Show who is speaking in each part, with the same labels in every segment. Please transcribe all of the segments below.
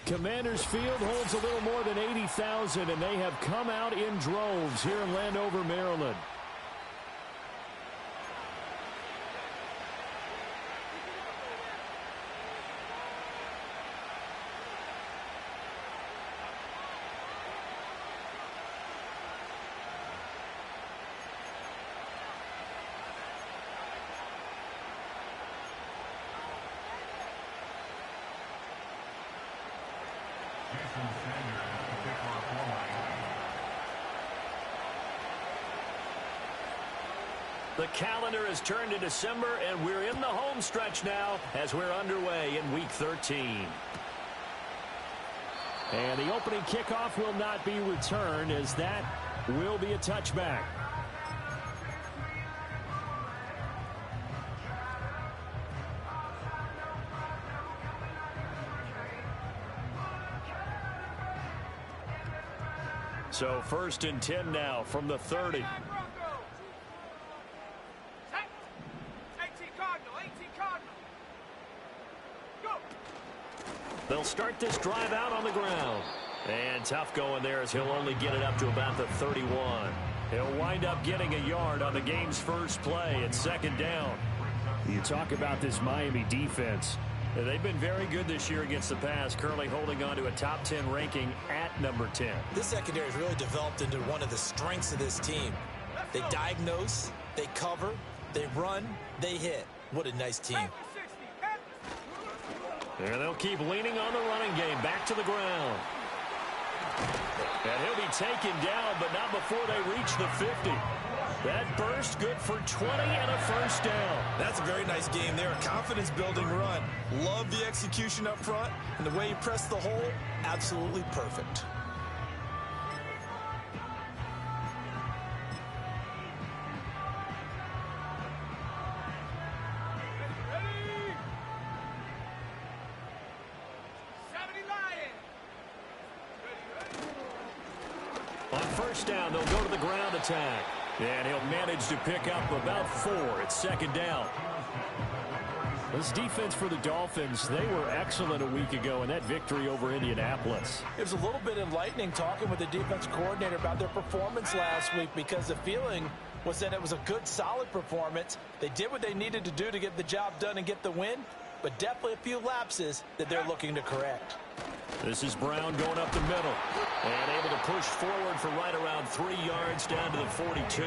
Speaker 1: Commanders Field holds a little more than 80,000, and they have come out in droves here in Landover, Maryland.
Speaker 2: The calendar has turned to December, and we're in the home stretch now as we're underway in Week 13.
Speaker 1: And the opening kickoff will not be returned, as that will be a touchback.
Speaker 2: So 1st and 10 now from the 30. They'll start this drive out on the ground. And tough going there as he'll only get it up to about the 31. He'll wind up getting a yard on the game's first play at 2nd down.
Speaker 1: You talk about this Miami defense.
Speaker 2: They've been very good this year against the pass, currently holding on to a top 10 ranking at number 10.
Speaker 3: This secondary has really developed into one of the strengths of this team. They diagnose, they cover, they run, they hit. What a nice team.
Speaker 2: And they'll keep leaning on the running game back to the ground. And he'll be taken down, but not before they reach the 50. That burst good for 20 and a 1st down.
Speaker 3: That's a very nice game there. A confidence-building run. Love the execution up front, and the way he pressed the hole, absolutely perfect.
Speaker 2: On 1st down, they'll go to the ground attack. And he'll manage to pick up about 4 at 2nd down.
Speaker 1: This defense for the Dolphins, they were excellent a week ago in that victory over Indianapolis.
Speaker 4: It was a little bit enlightening talking with the defense coordinator about their performance last week, because the feeling was that it was a good, solid performance. They did what they needed to do to get the job done and get the win, but definitely a few lapses that they're looking to correct.
Speaker 2: This is Brown going up the middle and able to push forward for right around 3 yards down to the 42.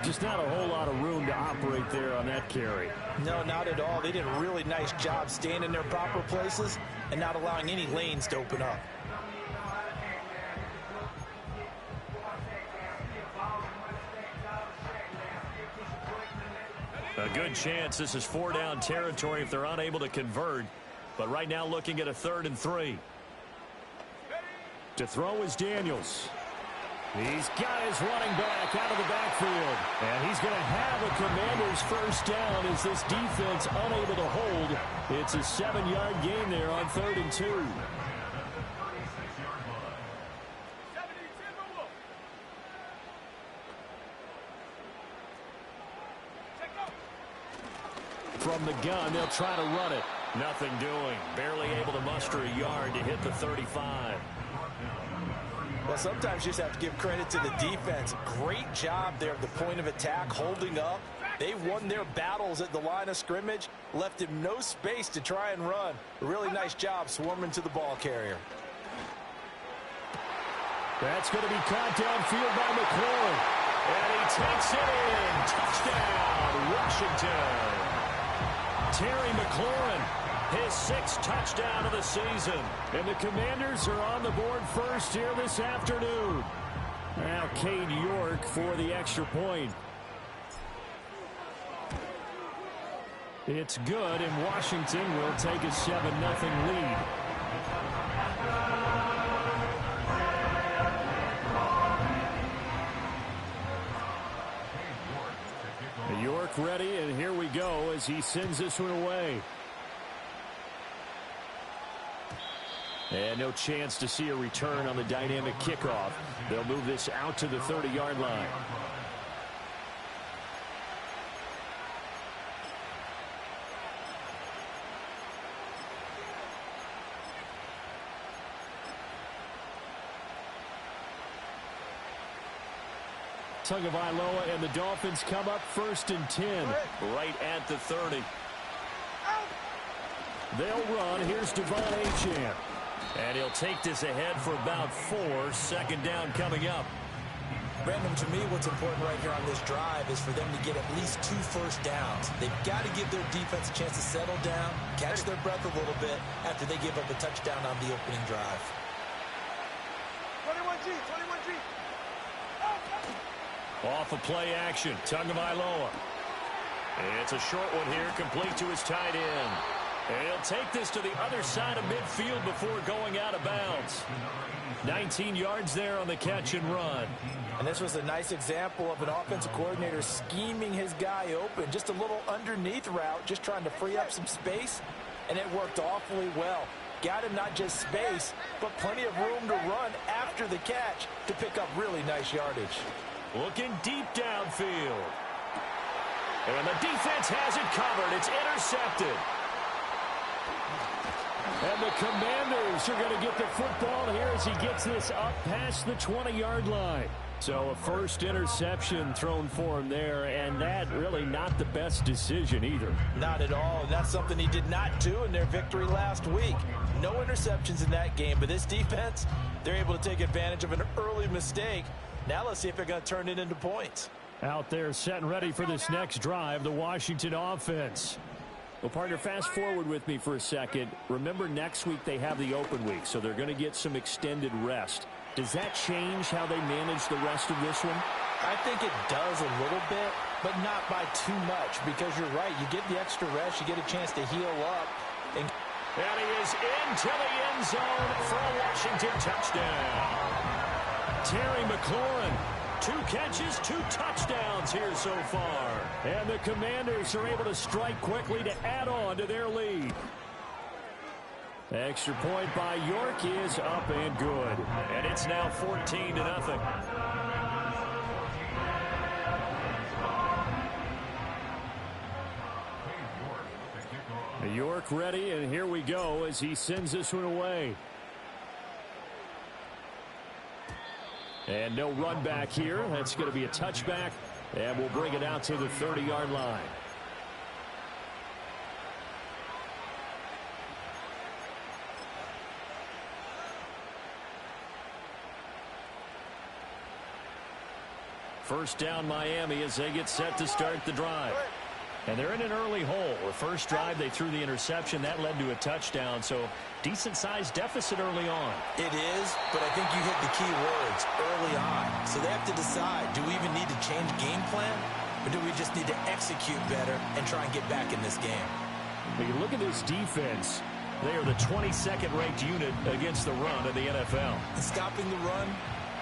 Speaker 1: Just not a whole lot of room to operate there on that carry.
Speaker 4: No, not at all. They did a really nice job staying in their proper places and not allowing any lanes to open up.
Speaker 2: A good chance this is 4-down territory if they're unable to convert. But right now looking at a 3rd and 3.
Speaker 1: To throw is Daniels. He's got his running back out of the backfield. And he's going to have a Commanders 1st down as this defense unable to hold. It's a 7-yard gain there on 3rd and 2. From the gun, they'll try to run it.
Speaker 2: Nothing doing. Barely able to muster a yard to hit the 35.
Speaker 4: Well, sometimes you just have to give credit to the defense. Great job there at the point of attack, holding up. They won their battles at the line of scrimmage, left him no space to try and run. A really nice job swarming to the ball carrier.
Speaker 1: That's going to be caught downfield by McLaurin.
Speaker 2: And he takes it in. Touchdown, Washington. Terry McLaurin, his 6th touchdown of the season.
Speaker 1: And the Commanders are on the board first here this afternoon. Now Cade York for the extra point. It's good, and Washington will take a 7-0 lead. York ready, and here we go as he sends this one away. And no chance to see a return on the dynamic kickoff. They'll move this out to the 30-yard line. Tagovailoa and the Dolphins come up 1st and 10.
Speaker 2: Right at the 30.
Speaker 1: They'll run. Here's Devon Achane.
Speaker 2: And he'll take this ahead for about 4. 2nd down coming up.
Speaker 3: Brandon, to me, what's important right here on this drive is for them to get at least 2 first downs. They've got to give their defense a chance to settle down, catch their breath a little bit after they give up a touchdown on the opening drive.
Speaker 5: 21G, 21G.
Speaker 2: Off of play action, Tagovailoa. It's a short one here, complete to his tight end. And he'll take this to the other side of midfield before going out of bounds. 19 yards there on the catch and run.
Speaker 4: And this was a nice example of an offensive coordinator scheming his guy open. Just a little underneath route, just trying to free up some space, and it worked awfully well. Got him not just space, but plenty of room to run after the catch to pick up really nice yardage.
Speaker 2: Looking deep downfield. And the defense has it covered. It's intercepted.
Speaker 1: And the Commanders are going to get the football here as he gets this up past the 20-yard line. So a first interception thrown for him there, and that really not the best decision either.
Speaker 4: Not at all, and that's something he did not do in their victory last week. No interceptions in that game, but this defense, they're able to take advantage of an early mistake. Now let's see if they're going to turn it into points.
Speaker 1: Out there set and ready for this next drive, the Washington offense. Well, partner, fast forward with me for a second. Remember, next week they have the open week, so they're going to get some extended rest. Does that change how they manage the rest of this one?
Speaker 4: I think it does a little bit, but not by too much, because you're right. You get the extra rest, you get a chance to heal up.
Speaker 2: And he is into the end zone for a Washington touchdown. Terry McLaurin, 2 catches, 2 touchdowns here so far.
Speaker 1: And the Commanders are able to strike quickly to add on to their lead. Extra point by York is up and good.
Speaker 2: And it's now 14-0.
Speaker 1: York ready, and here we go as he sends this one away. And no run back here. That's going to be a touchback, and we'll bring it out to the 30-yard line. First down Miami as they get set to start the drive. And they're in an early hole. The first drive, they threw the interception. That led to a touchdown, so decent-sized deficit early on.
Speaker 3: It is, but I think you hit the key words, early on. So they have to decide, do we even need to change game plan, or do we just need to execute better and try and get back in this game?
Speaker 1: When you look at this defense, they are the 22nd ranked unit against the run in the NFL.
Speaker 3: And stopping the run,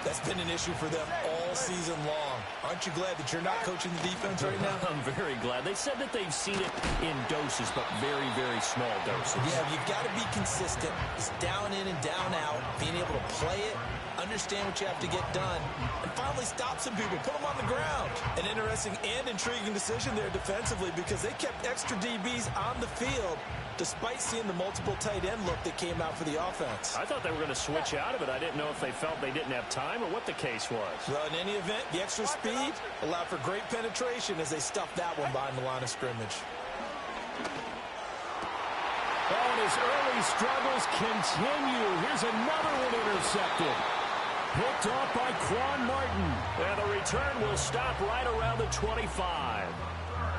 Speaker 3: that's been an issue for them all season long. Aren't you glad that you're not coaching the defense right now?
Speaker 2: I'm very glad. They said that they've seen it in doses, but very, very small doses.
Speaker 3: Yeah, you've got to be consistent. It's down in and down out, being able to play it, understand what you have to get done, and finally stop some people, put them on the ground. An interesting and intriguing decision there defensively because they kept extra DBs on the field despite seeing the multiple tight end look that came out for the offense.
Speaker 2: I thought they were going to switch out of it. I didn't know if they felt they didn't have time or what the case was.
Speaker 3: Well, in any event, the extra speed allowed for great penetration as they stuffed that one behind the line of scrimmage.
Speaker 1: Oh, and his early struggles continue. Here's another one intercepted. Picked off by Quan Martin.
Speaker 2: And the return will stop right around the 25.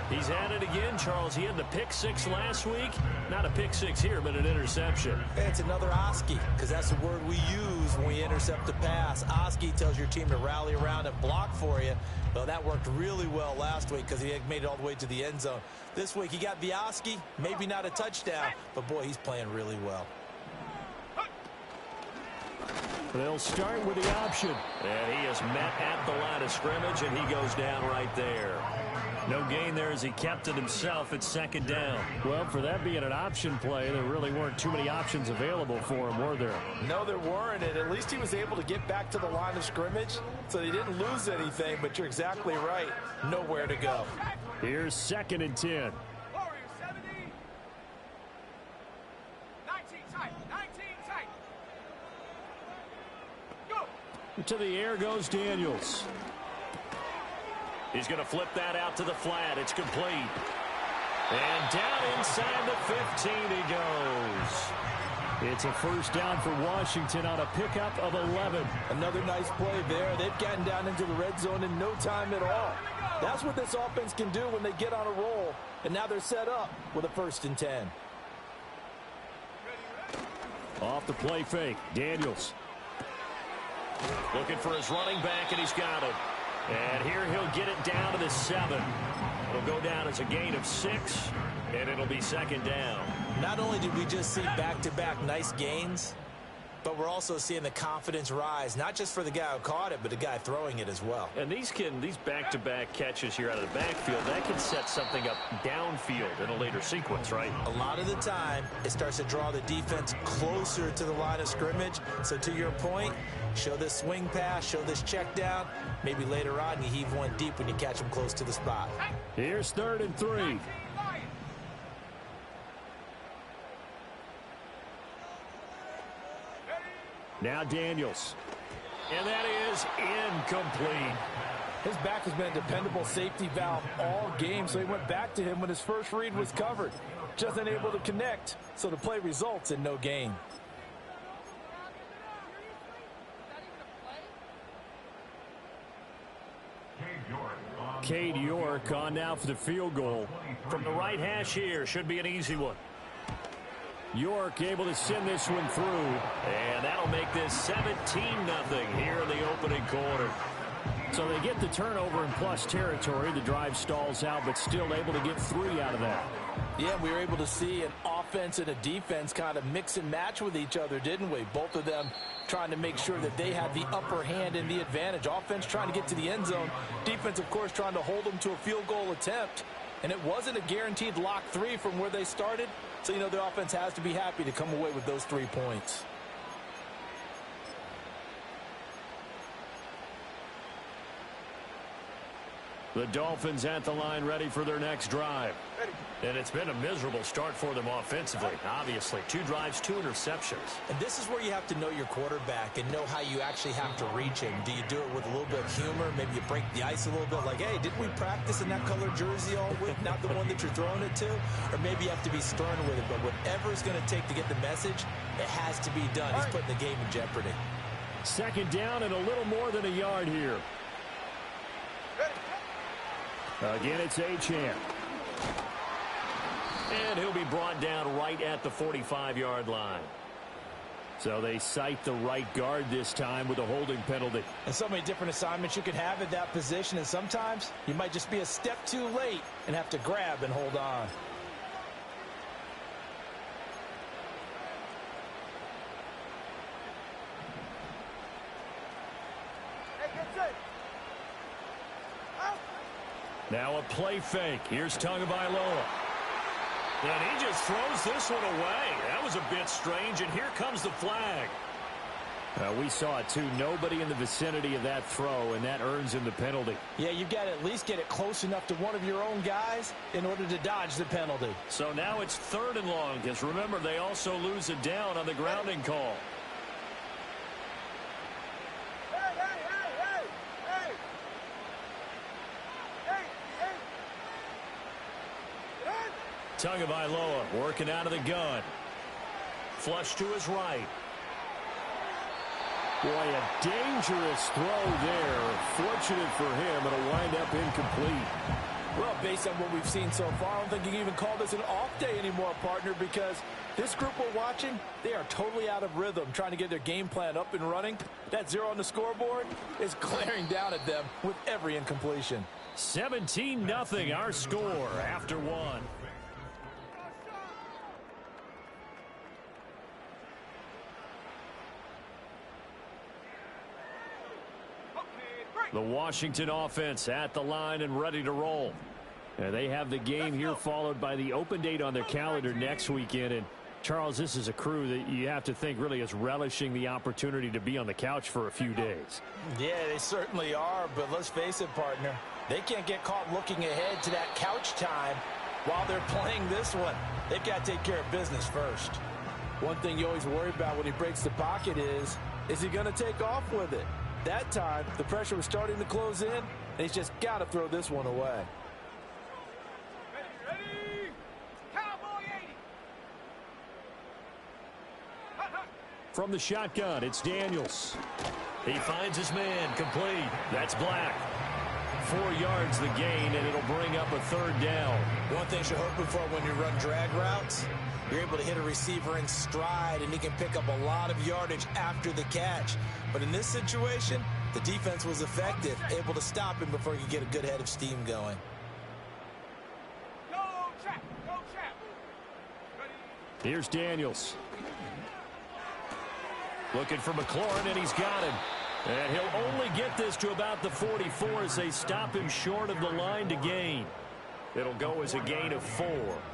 Speaker 2: He's at it again, Charles. He had the pick 6 last week. Not a pick 6 here, but an interception.
Speaker 3: It's another Oski, because that's the word we use when we intercept a pass. Oski tells your team to rally around and block for you. Well, that worked really well last week because he made it all the way to the end zone. This week, he got the Oski, maybe not a touchdown, but boy, he's playing really well.
Speaker 1: They'll start with the option.
Speaker 2: And he is met at the line of scrimmage, and he goes down right there. No gain there as he kept it himself at second down.
Speaker 1: Well, for that being an option play, there really weren't too many options available for him, were there?
Speaker 4: No, there weren't, and at least he was able to get back to the line of scrimmage, so he didn't lose anything, but you're exactly right. Nowhere to go.
Speaker 1: Here's 2nd and 10. To the air goes Daniels.
Speaker 2: He's going to flip that out to the flat. It's complete. And down inside the 15 he goes.
Speaker 1: It's a first down for Washington on a pickup of 11.
Speaker 4: Another nice play there. They've gotten down into the red zone in no time at all. That's what this offense can do when they get on a roll. And now they're set up with a 1st and 10.
Speaker 1: Off the play fake, Daniels.
Speaker 2: Looking for his running back, and he's got it. And here he'll get it down to the 7. It'll go down as a gain of 6, and it'll be 2nd down.
Speaker 3: Not only did we just see back-to-back nice gains, but we're also seeing the confidence rise, not just for the guy who caught it, but the guy throwing it as well.
Speaker 2: And these back-to-back catches here out of the backfield, that can set something up downfield in a later sequence, right?
Speaker 3: A lot of the time, it starts to draw the defense closer to the line of scrimmage. So to your point, show this swing pass, show this check down. Maybe later on you heave one deep when you catch them close to the spot.
Speaker 1: Here's 3rd and 3. Now Daniels.
Speaker 2: And that is incomplete.
Speaker 4: His back has been a dependable safety valve all game, so he went back to him when his first read was covered. Just unable to connect, so the play results in no gain.
Speaker 1: Cade York on now for the field goal.
Speaker 2: From the right hash here, should be an easy one.
Speaker 1: York able to send this one through.
Speaker 2: And that'll make this 17-0 here in the opening quarter.
Speaker 1: So they get the turnover in plus territory. The drive stalls out, but still able to get 3 out of that.
Speaker 4: Yeah, we were able to see an offense and a defense kind of mix and match with each other, didn't we? Both of them trying to make sure that they had the upper hand and the advantage. Offense trying to get to the end zone. Defense, of course, trying to hold them to a field goal attempt. And it wasn't a guaranteed lock 3 from where they started. So, you know, the offense has to be happy to come away with those 3 points.
Speaker 1: The Dolphins at the line ready for their next drive.
Speaker 2: And it's been a miserable start for them offensively, obviously. 2 drives, 2 interceptions.
Speaker 3: And this is where you have to know your quarterback and know how you actually have to reach him. Do you do it with a little bit of humor? Maybe you break the ice a little bit like, hey, didn't we practice in that color jersey all week? Not the one that you're throwing it to? Or maybe you have to be stern with it. But whatever it's going to take to get the message, it has to be done. He's putting the game in jeopardy.
Speaker 1: 2nd down and a little more than a yard here. Again, it's Achane.
Speaker 2: And he'll be brought down right at the 45-yard line.
Speaker 1: So they cite the right guard this time with a holding penalty.
Speaker 4: And so many different assignments you could have at that position, and sometimes you might just be a step too late and have to grab and hold on.
Speaker 1: Now a play fake. Here's Tagovailoa.
Speaker 2: And he just throws this one away. That was a bit strange, and here comes the flag.
Speaker 1: We saw it, too. Nobody in the vicinity of that throw, and that earns him the penalty.
Speaker 4: Yeah, you've got to at least get it close enough to one of your own guys in order to dodge the penalty.
Speaker 2: So now it's 3rd and long, because remember, they also lose it down on the grounding call.
Speaker 1: Tagovailoa working out of the gun.
Speaker 2: Flush to his right.
Speaker 1: Boy, a dangerous throw there. Fortunate for him, it'll wind up incomplete.
Speaker 4: Well, based on what we've seen so far, I don't think you can even call this an off day anymore, partner, because this group we're watching, they are totally out of rhythm, trying to get their game plan up and running. That 0 on the scoreboard is glaring down at them with every incompletion.
Speaker 1: 17-0 our score after 1. The Washington offense at the line and ready to roll. And they have the game here followed by the open date on their calendar next weekend. And Charles, this is a crew that you have to think really is relishing the opportunity to be on the couch for a few days.
Speaker 4: Yeah, they certainly are, but let's face it, partner. They can't get caught looking ahead to that couch time while they're playing this one. They've got to take care of business first. One thing you always worry about when he breaks the pocket is he going to take off with it? That time, the pressure was starting to close in, and he's just got to throw this one away.
Speaker 1: From the shotgun, it's Daniels.
Speaker 2: He finds his man, complete. That's Black. 4 yards the gain, and it'll bring up a third down.
Speaker 3: One thing you're hoping for when you run drag routes, you're able to hit a receiver in stride, and he can pick up a lot of yardage after the catch. But in this situation, the defense was effective, able to stop him before he could get a good head of steam going.
Speaker 1: Here's Daniels.
Speaker 2: Looking for McLaurin, and he's got him. And he'll only get this to about the 44 as they stop him short of the line to gain. It'll go as a gain of 4.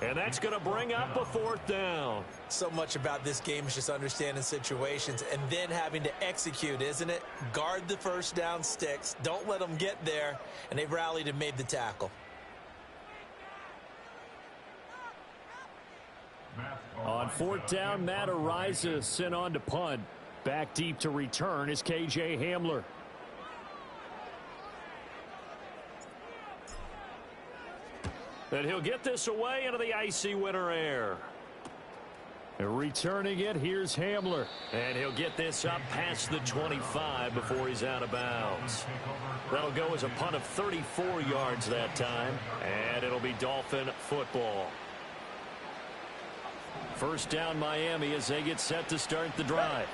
Speaker 2: And that's going to bring up a fourth down.
Speaker 3: So much about this game is just understanding situations and then having to execute, isn't it? Guard the first down sticks. Don't let them get there. And they've rallied and made the tackle.
Speaker 1: On fourth down, Matt Ariza sent on to punt. Back deep to return is K.J. Hamler.
Speaker 2: And he'll get this away into the icy winter air.
Speaker 1: Returning it, here's Hamler.
Speaker 2: And he'll get this up past the 25 before he's out of bounds. That'll go as a punt of 34 yards that time. And it'll be Dolphin football. First down Miami as they get set to start the drive.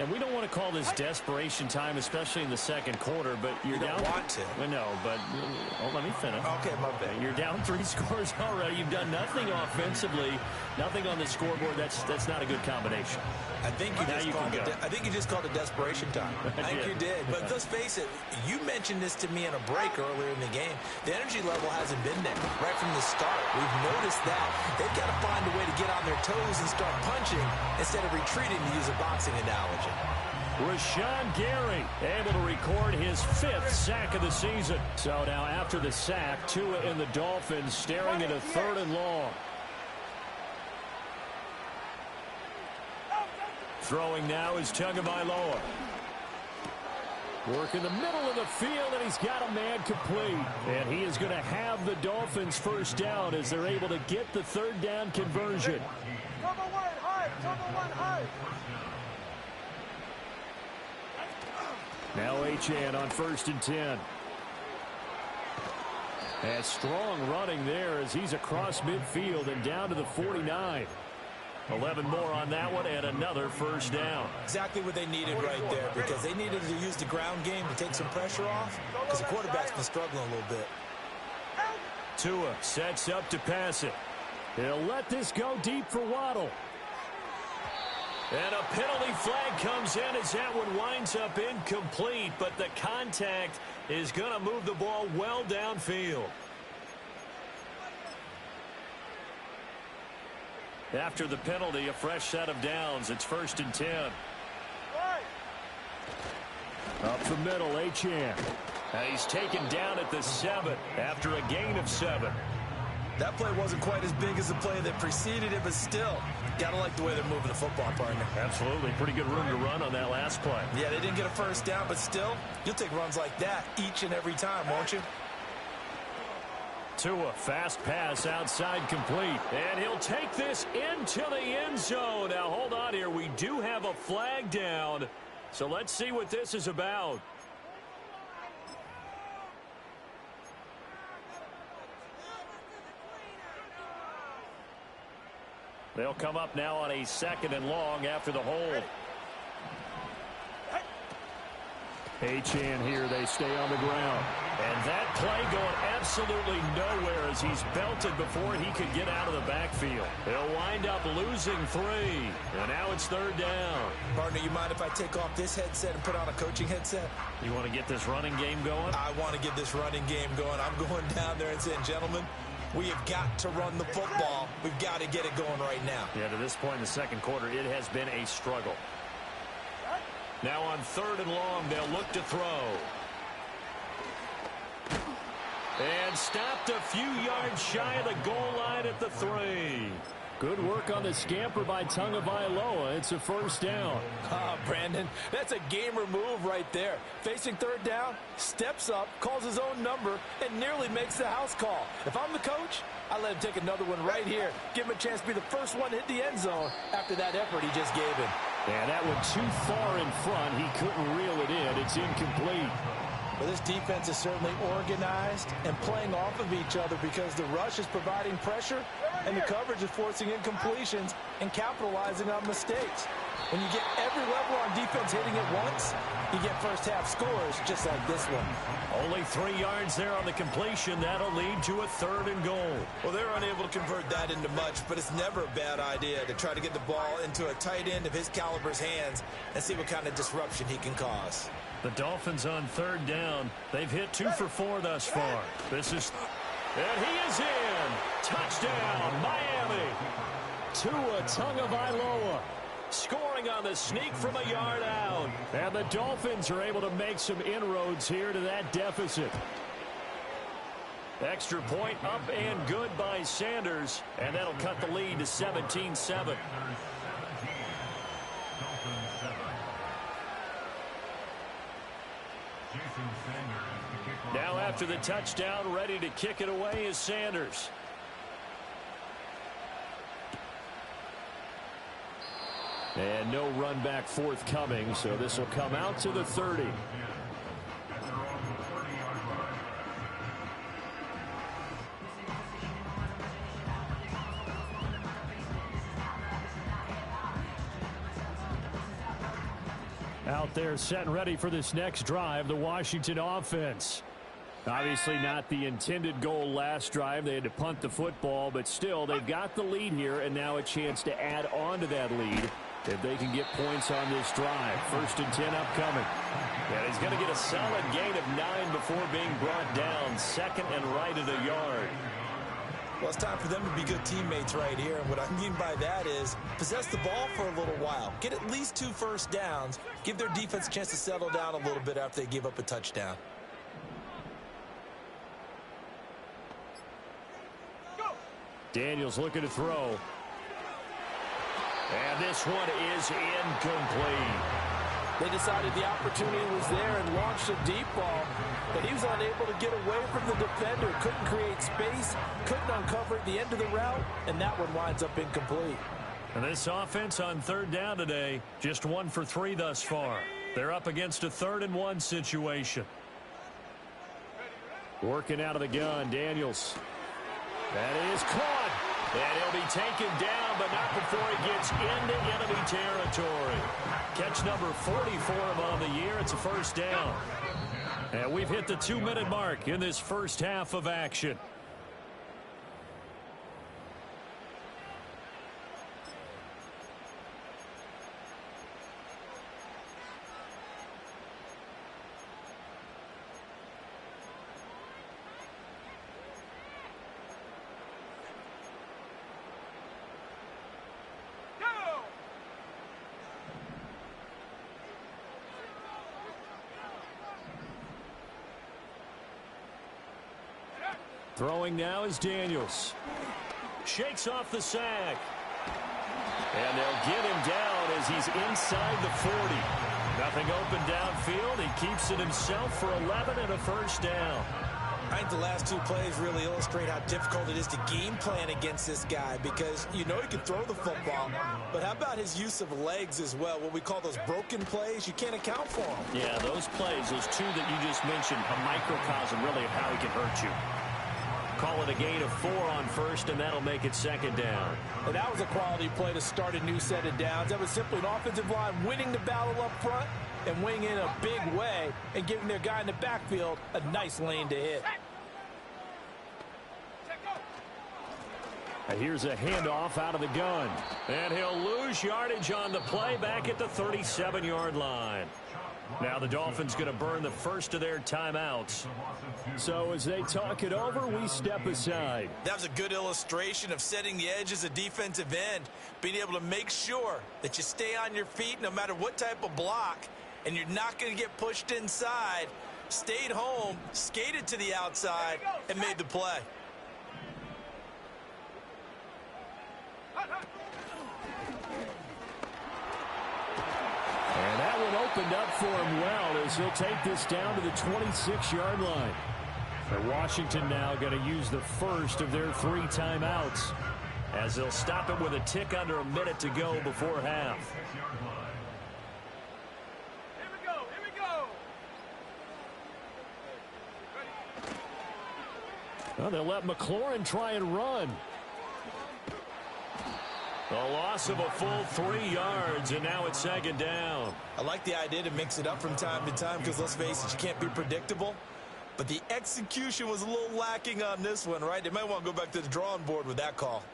Speaker 2: And we don't want to call this desperation time, especially in the second quarter, but you're down.
Speaker 3: You don't want to.
Speaker 1: No, but let me finish.
Speaker 3: Okay, my bad.
Speaker 1: You're down 3 scores already. You've done nothing offensively, nothing on the scoreboard. That's not a good combination.
Speaker 3: I think you just called it desperation time. I think you did. But let's face it, you mentioned this to me in a break earlier in the game. The energy level hasn't been there right from the start. We've noticed that. They've got to find a way to get on their toes and start punching instead of retreating, to use a boxing analogy.
Speaker 1: Rashawn Gary able to record his 5th sack of the season. So now after the sack, Tua and the Dolphins staring at a 3rd and long. Throwing now is Tagovailoa. Work in the middle of the field, and he's got a man complete. And he is going to have the Dolphins first down as they're able to get the 3rd down conversion. Now Achane on 1st and 10. And strong running there as he's across midfield and down to the 49. 11 more on that one and another first down.
Speaker 3: Exactly what they needed right there, because they needed to use the ground game to take some pressure off, because the quarterback's been struggling a little bit.
Speaker 1: Tua sets up to pass it. He'll let this go deep for Waddle.
Speaker 2: And a penalty flag comes in as that one winds up incomplete, but the contact is going to move the ball well downfield. After the penalty, a fresh set of downs. It's 1st and 10.
Speaker 1: Up the middle, Achane.
Speaker 2: And he's taken down at the 7 after a gain of 7.
Speaker 3: That play wasn't quite as big as the play that preceded it, but still, gotta like the way they're moving the football, partner.
Speaker 2: Absolutely. Pretty good room to run on that last play.
Speaker 3: Yeah, they didn't get a first down, but still, you'll take runs like that each and every time, won't you?
Speaker 2: Tua, fast pass outside complete. And he'll take this into the end zone. Now, hold on here. We do have a flag down. So let's see what this is about. They'll come up now on a 2nd and long after the hold.
Speaker 1: H-Chan here. They stay on the ground.
Speaker 2: And that play going absolutely nowhere as he's belted before he could get out of the backfield. He'll wind up losing 3. And now it's 3rd down.
Speaker 3: Partner, you mind if I take off this headset and put on a coaching headset?
Speaker 2: You want to get this running game going?
Speaker 3: I want to get this running game going. I'm going down there and saying, gentlemen, we have got to run the football. We've got to get it going right now.
Speaker 2: Yeah, to this point in the second quarter, it has been a struggle. Now on 3rd and long, they'll look to throw. And stopped a few yards shy of the goal line at the 3.
Speaker 1: Good work on the scamper by Tagovailoa. It's a 1st down.
Speaker 4: Brandon, that's a gamer move right there. Facing 3rd down, steps up, calls his own number, and nearly makes the house call. If I'm the coach, I let him take another one right here. Give him a chance to be the first one to hit the end zone after that effort he just gave him.
Speaker 1: And that one too far in front. He couldn't reel it in. It's incomplete.
Speaker 4: Well, this defense is certainly organized and playing off of each other because the rush is providing pressure and the coverage is forcing incompletions and capitalizing on mistakes. When you get every level on defense hitting it once, you get first half scores just like this one.
Speaker 2: Only 3 yards there on the completion. That'll lead to a 3rd and goal.
Speaker 3: Well, they're unable to convert that into much, but it's never a bad idea to try to get the ball into a tight end of his caliber's hands and see what kind of disruption he can cause.
Speaker 2: The Dolphins on 3rd down. They've hit 2 for 4 thus far. This is... And he is in! Touchdown, Miami!
Speaker 1: Tua Tagovailoa
Speaker 2: Scoring on the sneak from a yard out.
Speaker 1: And the Dolphins are able to make some inroads here to that deficit.
Speaker 2: Extra point up and good by Sanders. And that'll cut the lead to 17-7. Now after the touchdown, ready to kick it away is Sanders.
Speaker 1: And no run back forthcoming, so this will come out to the 30. Out there set and ready for this next drive, the Washington offense. Obviously not the intended goal last drive. They had to punt the football, but still they've got the lead here and now a chance to add on to that lead if they can get points on this drive. 1st and 10 upcoming.
Speaker 2: And he's going to get a solid gain of 9 before being brought down. 2nd and right at a yard.
Speaker 3: Well, it's time for them to be good teammates right here. And what I mean by that is possess the ball for a little while. Get at least 2 first downs. Give their defense a chance to settle down a little bit after they give up a touchdown.
Speaker 2: Daniels looking to throw. And this one is incomplete.
Speaker 4: They decided the opportunity was there and launched a deep ball, but he was unable to get away from the defender. Couldn't create space, couldn't uncover at the end of the route, and that one winds up incomplete.
Speaker 2: And this offense on 3rd down today, just 1 for 3 thus far. They're up against a 3rd and 1 situation.
Speaker 1: Working out of the gun, Daniels.
Speaker 2: That is caught. And he'll be taken down, but not before he gets into enemy territory. Catch number 40 for him on the year. It's a 1st down. And we've hit the 2-minute mark in this first half of action.
Speaker 1: Throwing now is Daniels.
Speaker 2: Shakes off the sack. And they'll get him down as he's inside the 40. Nothing open downfield. He keeps it himself for 11 and a 1st down.
Speaker 3: I think the last 2 plays really illustrate how difficult it is to game plan against this guy because you know he can throw the football, but how about his use of legs as well? What we call those broken plays, you can't account for them.
Speaker 2: Yeah, those plays, those 2 that you just mentioned, a microcosm really of how he can hurt you. Call it a gain of 4 on first, and that'll make it second down.
Speaker 4: And that was a quality play to start a new set of downs. That was simply an offensive line winning the battle up front and winning in a big way and giving their guy in the backfield a nice lane to hit.
Speaker 1: And here's a handoff out of the gun.
Speaker 2: And he'll lose yardage on the play back at the 37-yard line. Now the Dolphins going to burn the first of their timeouts.
Speaker 1: So as they talk it over, we step aside.
Speaker 3: That was a good illustration of setting the edge as a defensive end, being able to make sure that you stay on your feet no matter what type of block, and you're not going to get pushed inside. Stayed home, skated to the outside, and made the play.
Speaker 1: And that one opened up for him well as he'll take this down to the 26-yard line. And Washington now going to use the first of their 3 timeouts
Speaker 2: as they'll stop it with a tick under a minute to go before half.
Speaker 5: Here we go.
Speaker 1: Well, they'll let McLaurin try and run.
Speaker 2: A loss of a full 3 yards, and now it's second down.
Speaker 3: I like the idea to mix it up from time to time because, let's face it, you can't be predictable. But the execution was a little lacking on this one, right? They might want to go back to the drawing board with that call.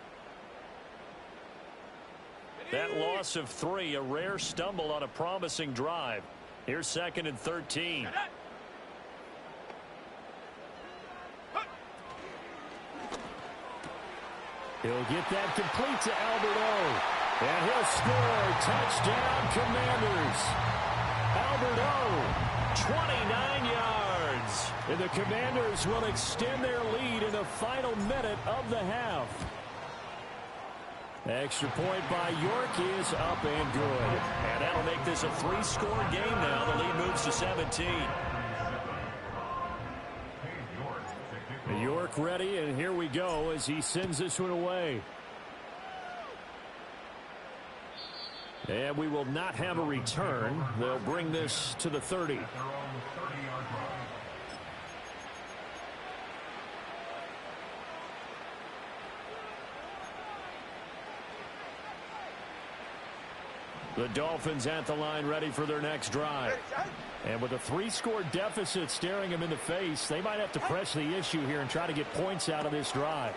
Speaker 2: That loss of 3, a rare stumble on a promising drive. Here's 2nd and 13.
Speaker 1: He'll get that complete to Alberto. And he'll score. Touchdown, Commanders. Alberto, 29 yards. And the Commanders will extend their lead in the final minute of the half. Extra point by York is up and good.
Speaker 2: And that'll make this a 3-score game now. The lead moves to 17.
Speaker 1: York ready, and here we go as he sends this one away. And we will not have a return. They'll bring this to the 30. The Dolphins at the line ready for their next drive. And with a 3-score deficit staring them in the face, they might have to press the issue here and try to get points out of this drive.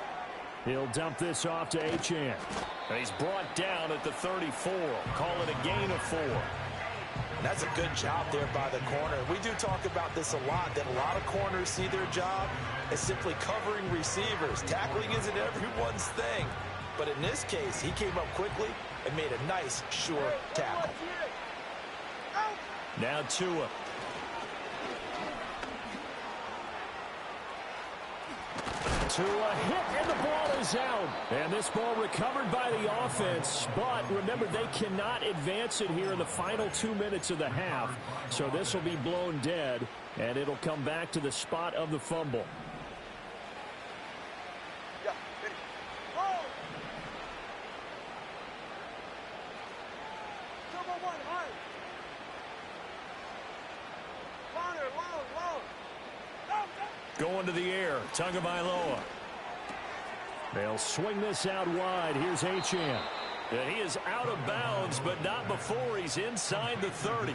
Speaker 1: He'll dump this off to Achane.
Speaker 2: And he's brought down at the 34. Call it a gain of 4.
Speaker 4: That's a good job there by the corner. We do talk about this a lot, that a lot of corners see their job as simply covering receivers. Tackling isn't everyone's thing. But in this case, he came up quickly and made a nice, sure tackle.
Speaker 2: Now Tua.
Speaker 1: Tua hit, and the ball is out. And this ball recovered by the offense. But remember, they cannot advance it here in the final 2 minutes of the half. So this will be blown dead, and it'll come back to the spot of the fumble.
Speaker 2: Going to the air, Tagovailoa.
Speaker 1: They'll swing this out wide. Here's Achane.
Speaker 2: And he is out of bounds, but not before he's inside the 30.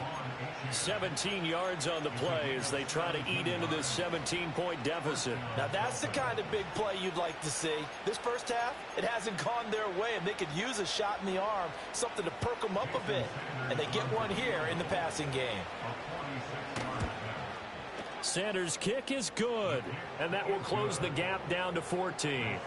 Speaker 2: 17 yards on the play as they try to eat into this 17-point deficit.
Speaker 4: Now that's the kind of big play you'd like to see. This first half, it hasn't gone their way, and they could use a shot in the arm, something to perk them up a bit. And they get one here in the passing game.
Speaker 2: Sanders' kick is good, and that will close the gap down to 14.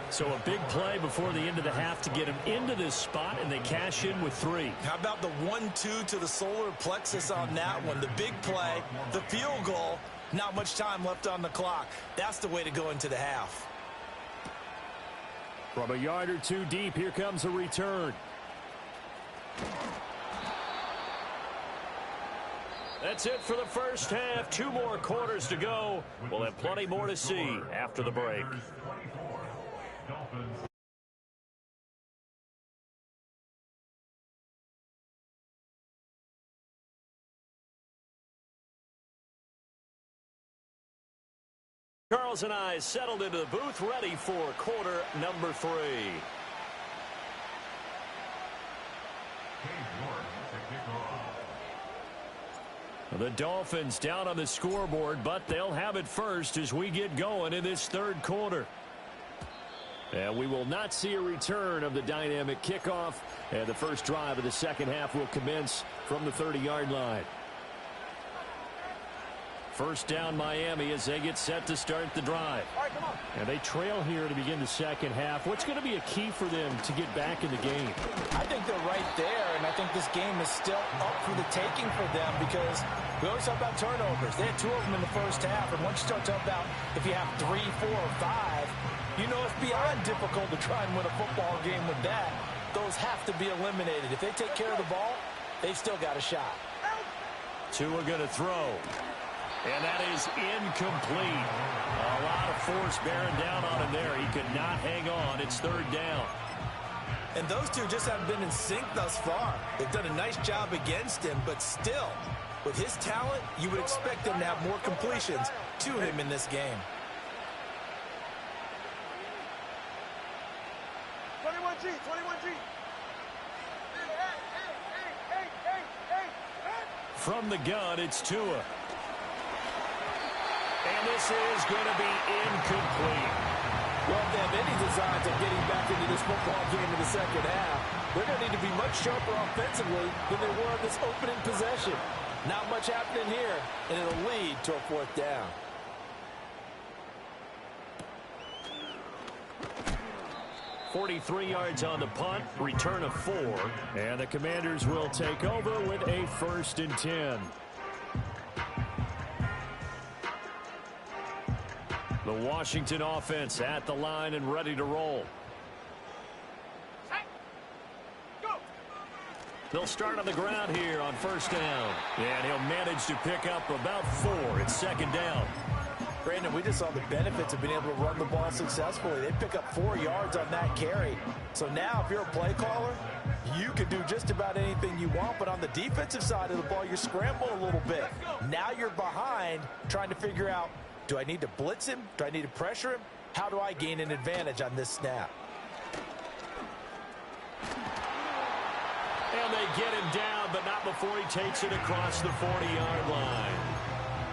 Speaker 2: So a big play before the end of the half to get him into this spot, and they cash in with 3.
Speaker 3: How about the 1-2 to the solar plexus on that one? The big play, the field goal, not much time left on the clock. That's the way to go into the half.
Speaker 1: From a yard or 2 deep, here comes a return.
Speaker 2: That's it for the first half. 2 more quarters to go. We'll have plenty more to see after the break. Charles and I settled into the booth, ready for quarter number 3. The Dolphins down on the scoreboard, but they'll have it first as we get going in this third quarter. And we will not see a return of the dynamic kickoff, and the first drive of the second half will commence from the 30-yard line. First down Miami as they get set to start the drive.
Speaker 4: All right, come on.
Speaker 1: And they trail here to begin the second half. What's going to be a key for them to get back in the game?
Speaker 4: I think they're right there, and I think this game is still up for the taking for them because we always talk about turnovers. They had 2 of them in the first half, and once you start talking about if you have 3, 4, or 5, you know it's beyond difficult to try and win a football game with that. Those have to be eliminated. If they take care of the ball, they've still got a shot.
Speaker 2: 2 are going to throw. And that is incomplete. A lot of force bearing down on him there. He could not hang on. It's third down.
Speaker 3: And those two just haven't been in sync thus far. They've done a nice job against him, but still, with his talent, you would expect them to have more completions to him in this game.
Speaker 5: 21G, 21G.
Speaker 2: From the gun, it's Tua. And this is going to be incomplete.
Speaker 4: Well, if they have any designs of getting back into this football game in the second half, they're going to need to be much sharper offensively than they were in this opening possession. Not much happening here, and it'll lead to a 4th down.
Speaker 2: .43 yards on the punt, return of 4.
Speaker 1: And the Commanders will take over with a 1st and 10.
Speaker 2: The Washington offense at the line and ready to roll. They'll start on the ground here on first down. And he'll manage to pick up about 4. It's second down.
Speaker 4: Brandon, we just saw the benefits of being able to run the ball successfully. They pick up 4 yards on that carry. So now if you're a play caller, you can do just about anything you want. But on the defensive side of the ball, you're scrambling a little bit. Now you're behind trying to figure out, do I need to blitz him? Do I need to pressure him? How do I gain an advantage on this snap?
Speaker 2: And they get him down, but not before he takes it across the 40-yard line.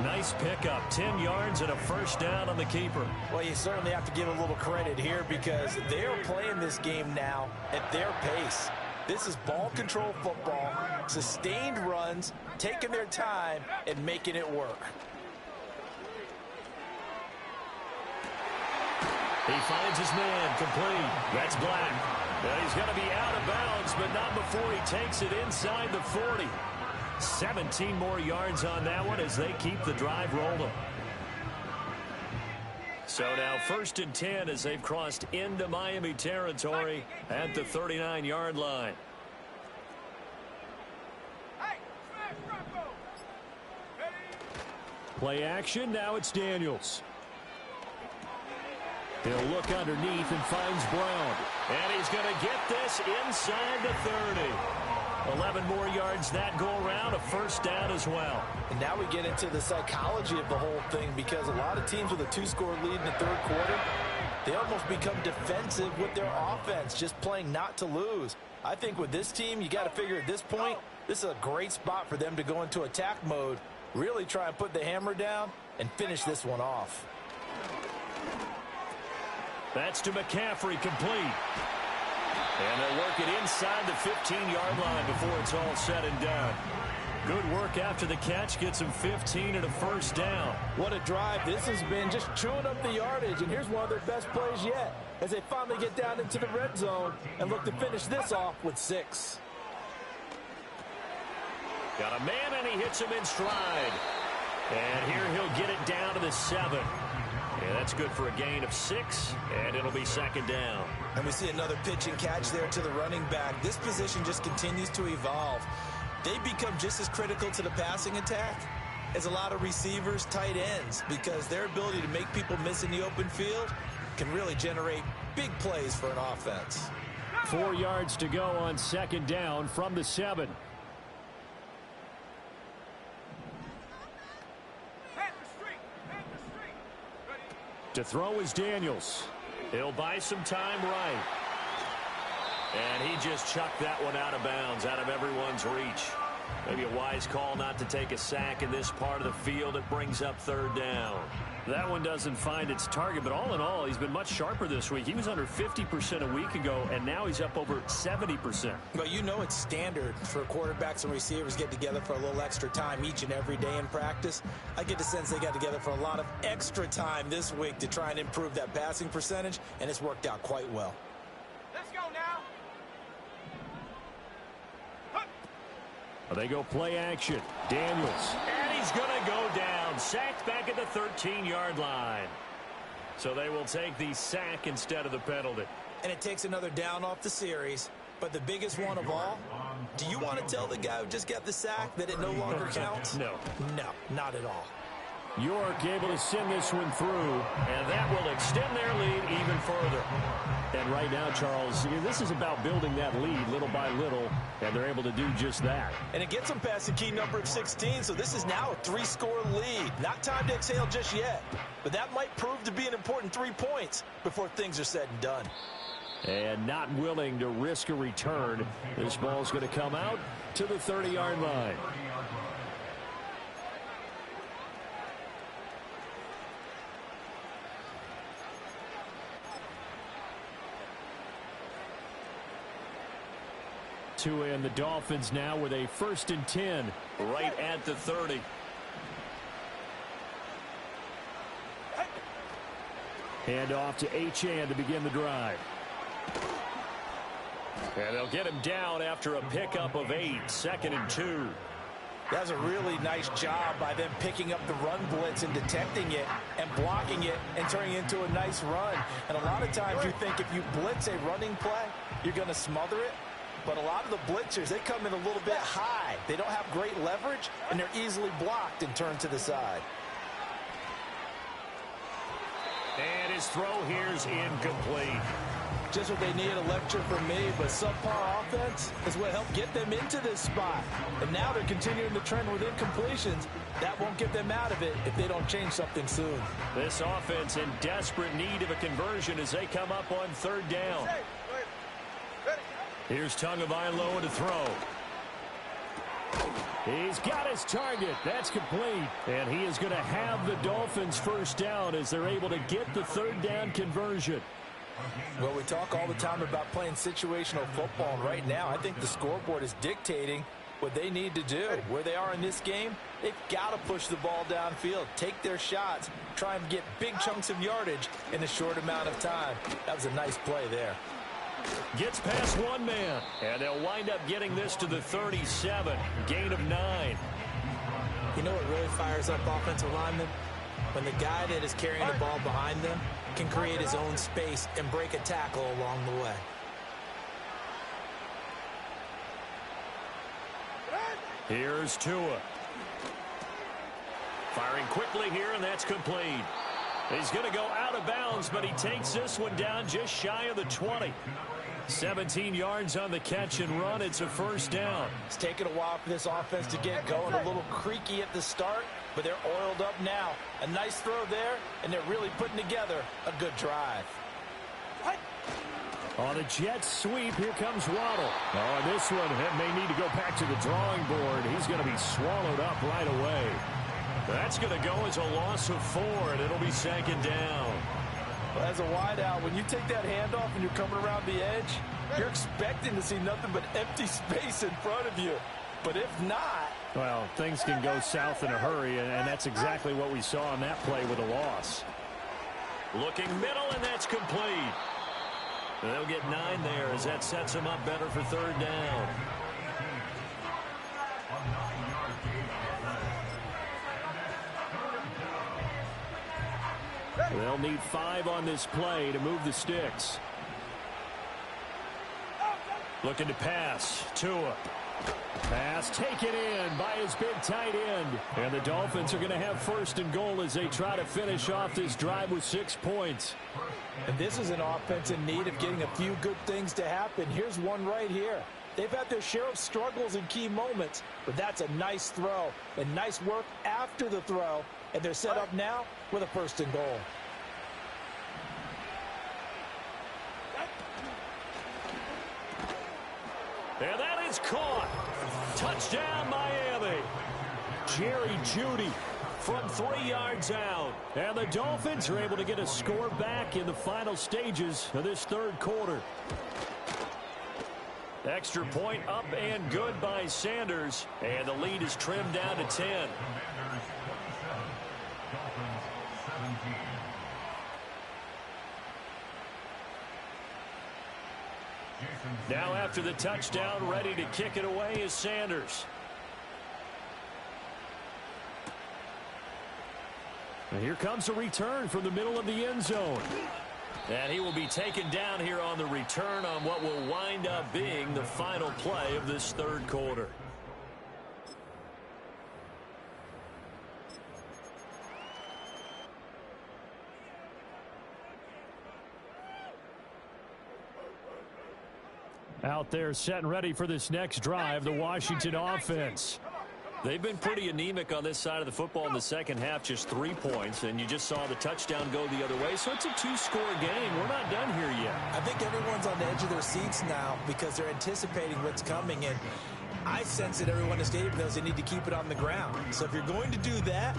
Speaker 2: Nice pickup, 10 yards and a first down on the keeper.
Speaker 4: Well, you certainly have to give a little credit here because they're playing this game now at their pace. This is ball control football, sustained runs, taking their time and making it work.
Speaker 2: He finds his man, complete. That's Black. Now he's going to be out of bounds, but not before he takes it inside the 40. 17 more yards on that one as they keep the drive rolling. So now 1st and 10 as they've crossed into Miami territory at the 39-yard line.
Speaker 1: Play action. Now it's Daniels. He'll look underneath and finds Brown.
Speaker 2: And he's going to get this inside the 30. 11 more yards that go around, a first down as well.
Speaker 4: And now we get into the psychology of the whole thing because a lot of teams with a 2-score lead in the third quarter, they almost become defensive with their offense, just playing not to lose. I think with this team, you got to figure at this point, this is a great spot for them to go into attack mode, really try and put the hammer down and finish this one off.
Speaker 2: That's to McCaffrey, complete. And they'll work it inside the 15-yard line before it's all said and done. Good work after the catch, gets him 15 and a first down.
Speaker 4: What a drive this has been, just chewing up the yardage. And here's one of their best plays yet as they finally get down into the red zone and look to finish this off with 6.
Speaker 2: Got a man, and he hits him in stride. And here he'll get it down to the 7. And that's good for a gain of 6, and it'll be second down.
Speaker 3: And we see another pitch and catch there to the running back. This position just continues to evolve. They become just as critical to the passing attack as a lot of receivers, tight ends, because their ability to make people miss in the open field can really generate big plays for an offense.
Speaker 1: 4 yards to go on second down from the 7. To throw is Daniels.
Speaker 2: He'll buy some time right. And he just chucked that one out of bounds, out of everyone's reach. Maybe a wise call not to take a sack in this part of the field. It brings up third down.
Speaker 1: That one doesn't find its target, but all in all, he's been much sharper this week. He was under 50% a week ago, and now he's up over 70%.
Speaker 3: Well, you know it's standard for quarterbacks and receivers get together for a little extra time each and every day in practice. I get the sense they got together for a lot of extra time this week to try and improve that passing percentage, and it's worked out quite well.
Speaker 5: Let's go now.
Speaker 1: They go play action. Daniels.
Speaker 2: And he's going to go down. Sacked back at the 13-yard line. So they will take the sack instead of the penalty.
Speaker 3: And it takes another down off the series. But the biggest one of all, do you want to tell the guy who just got the sack that it no longer counts?
Speaker 2: No.
Speaker 3: No, not at all.
Speaker 1: York able to send this one through.
Speaker 2: And that will extend their lead even further.
Speaker 1: And right now, Charles, this is about building that lead little by little, and they're able to do just that.
Speaker 4: And it gets them past the key number of 16, so this is now a 3-score lead. Not time to exhale just yet, but that might prove to be an important 3 points before things are said and done.
Speaker 1: And not willing to risk a return. This ball's going to come out to the 30-yard line. And the Dolphins now with a 1st and 10.
Speaker 2: Right at the 30.
Speaker 1: Hand off to Achane to begin the drive.
Speaker 2: And they'll get him down after a pickup of 8. 2nd and 2.
Speaker 4: That's a really nice job by them picking up the run blitz and detecting it and blocking it and turning it into a nice run. And a lot of times you think if you blitz a running play, you're going to smother it. But a lot of the blitzers, they come in a little bit high. They don't have great leverage, and they're easily blocked and turned to the side.
Speaker 2: And his throw here's incomplete.
Speaker 4: Just what they need, a lecture from me, but subpar offense is what helped get them into this spot. And now they're continuing the trend with incompletions. That won't get them out of it if they don't change something soon.
Speaker 2: This offense in desperate need of a conversion as they come up on 3rd down.
Speaker 1: Here's Tagovailoa to throw. He's got his target. That's complete. And he is going to have the Dolphins 1st down as they're able to get the 3rd down conversion.
Speaker 4: Well, we talk all the time about playing situational football, and right now I think the scoreboard is dictating what they need to do. Where they are in this game, they've got to push the ball downfield, take their shots, try and get big chunks of yardage in a short amount of time. That was a nice play there.
Speaker 1: Gets past one man.
Speaker 2: And they'll wind up getting this to the 37. Gain of 9.
Speaker 3: You know what really fires up offensive linemen? When the guy that is carrying the ball behind them can create his own space and break a tackle along the way.
Speaker 2: Here's Tua. Firing quickly here, and that's complete. He's going to go out of bounds, but he takes this one down just shy of the 20. 17 yards on the catch and run. It's a 1st down.
Speaker 4: It's taken a while for this offense to get going. A little creaky at the start, but they're oiled up now. A nice throw there, and they're really putting together a good drive.
Speaker 1: On a jet sweep, here comes Waddle. Oh, this one may need to go back to the drawing board. He's going to be swallowed up right away.
Speaker 2: That's going to go as a loss of 4, and it'll be 2nd down.
Speaker 4: Well, as a wideout, when you take that handoff and you're coming around the edge, you're expecting to see nothing but empty space in front of you. But if not...
Speaker 1: Well, things can go south in a hurry, and that's exactly what we saw on that play with a loss.
Speaker 2: Looking middle, and that's complete. They'll get 9 there as that sets them up better for 3rd down.
Speaker 1: They'll need 5 on this play to move the sticks.
Speaker 2: Looking to pass. Tua.
Speaker 1: Pass taken in by his big tight end. And the Dolphins are going to have 1st and goal as they try to finish off this drive with 6 points.
Speaker 4: And this is an offense in need of getting a few good things to happen. Here's one right here. They've had their share of struggles in key moments, but that's a nice throw and nice work after the throw. And they're set up now with a 1st and goal.
Speaker 2: And that is caught. Touchdown, Miami. Jerry Jeudy from 3 yards out. And the Dolphins are able to get a score back in the final stages of this third quarter. Extra point up and good by Sanders. And the lead is trimmed down to 10. Now after the touchdown, ready to kick it away is Sanders. And here comes a return from the middle of the end zone. And he will be taken down here on the return on what will wind up being the final play of this third quarter.
Speaker 1: Out there set and ready for this next drive, the Washington offense.
Speaker 2: They've been pretty anemic on this side of the football in the second half, just 3 points, and you just saw the touchdown go the other way. So it's a 2-score game. We're not done here yet.
Speaker 3: I think everyone's on the edge of their seats now because they're anticipating what's coming, and I sense that everyone in the stadium knows they need to keep it on the ground. So if you're going to do that,